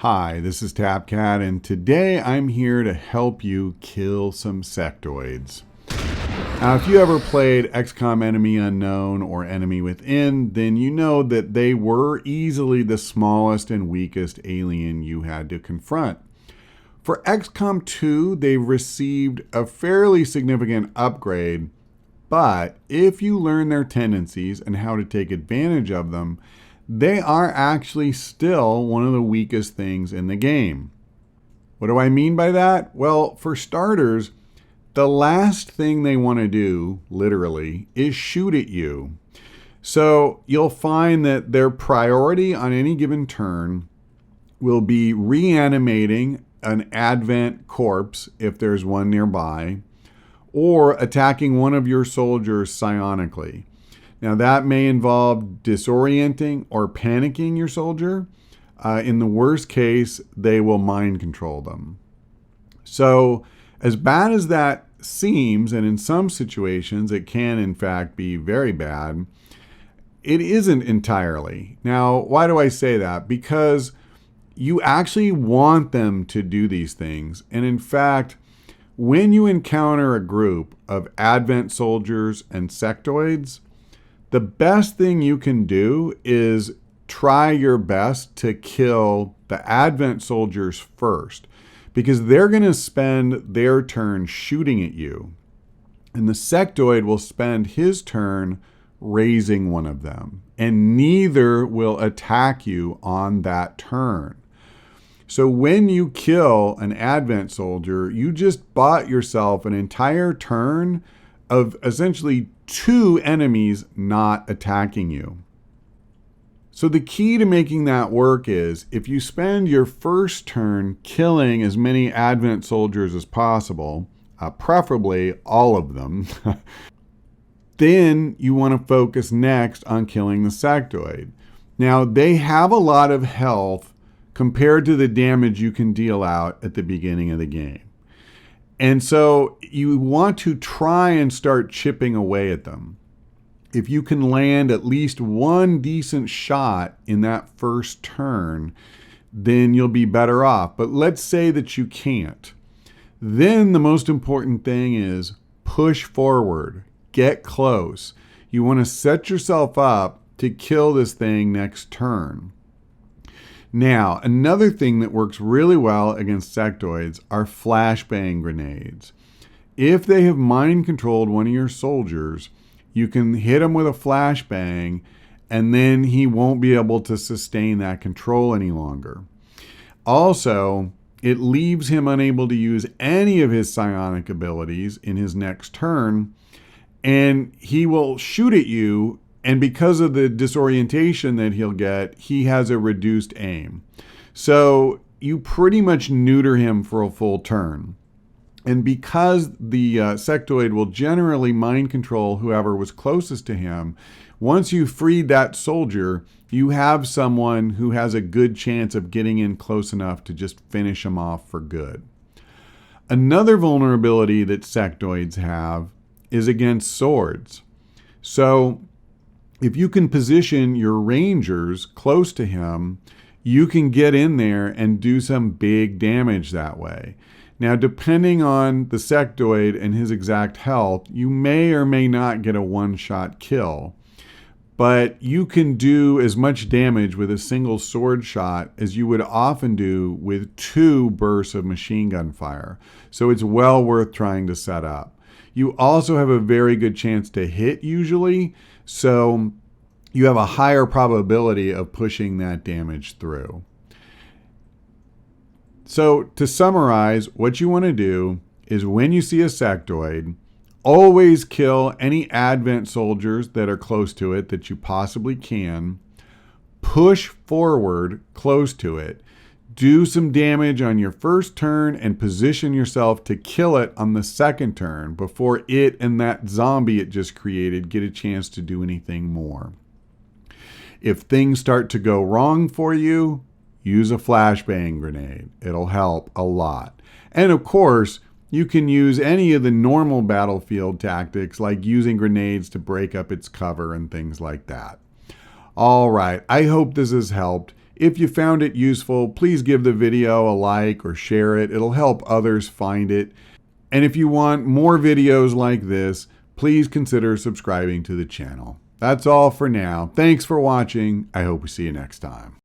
Hi, this is TapCat, and today I'm here to help you kill some sectoids. Now, if you ever played XCOM Enemy Unknown or Enemy Within, then you know that they were easily the smallest and weakest alien you had to confront. For XCOM 2, they've received a fairly significant upgrade, but if you learn their tendencies and how to take advantage of them, they are actually still one of the weakest things in the game. What do I mean by that? Well, for starters, the last thing they want to do, literally, is shoot at you. So you'll find that their priority on any given turn will be reanimating an advent corpse if there's one nearby, or attacking one of your soldiers psionically. Now that may involve disorienting or panicking your soldier. In the worst case, they will mind control them. So as bad as that seems, and in some situations it can in fact be very bad, it isn't entirely. Now, why do I say that? Because you actually want them to do these things. And in fact, when you encounter a group of advent soldiers and sectoids, the best thing you can do is try your best to kill the advent soldiers first, because they're going to spend their turn shooting at you, and the sectoid will spend his turn raising one of them, and neither will attack you on that turn. So when you kill an advent soldier, you just bought yourself an entire turn of essentially two enemies not attacking you. So the key to making that work is if you spend your first turn killing as many advent soldiers as possible, preferably all of them, then you want to focus next on killing the sectoid. Now, they have a lot of health compared to the damage you can deal out at the beginning of the game. And so you want to try and start chipping away at them. If you can land at least one decent shot in that first turn, then you'll be better off. But let's say that you can't. Then the most important thing is push forward, get close. You want to set yourself up to kill this thing next turn. Now, another thing that works really well against sectoids are flashbang grenades. If they have mind controlled one of your soldiers, you can hit him with a flashbang, and then he won't be able to sustain that control any longer. Also, it leaves him unable to use any of his psionic abilities in his next turn, and he will shoot at you. And because of the disorientation that he'll get, he has a reduced aim. So you pretty much neuter him for a full turn. And because the sectoid will generally mind control whoever was closest to him, once you've freed that soldier, you have someone who has a good chance of getting in close enough to just finish him off for good. Another vulnerability that sectoids have is against swords. So if you can position your rangers close to him, you can get in there and do some big damage that way. Now, depending on the sectoid and his exact health, you may or may not get a one-shot kill. But you can do as much damage with a single sword shot as you would often do with two bursts of machine gun fire. So it's well worth trying to set up. You also have a very good chance to hit usually, so you have a higher probability of pushing that damage through. So to summarize, what you want to do is when you see a sectoid, always kill any advent soldiers that are close to it that you possibly can. Push forward close to it. Do some damage on your first turn and position yourself to kill it on the second turn before it and that zombie it just created get a chance to do anything more. If things start to go wrong for you, use a flashbang grenade. It'll help a lot. And of course, you can use any of the normal battlefield tactics like using grenades to break up its cover and things like that. All right, I hope this has helped. If you found it useful, please give the video a like or share it. It'll help others find it. And if you want more videos like this, please consider subscribing to the channel. That's all for now. Thanks for watching. I hope we see you next time.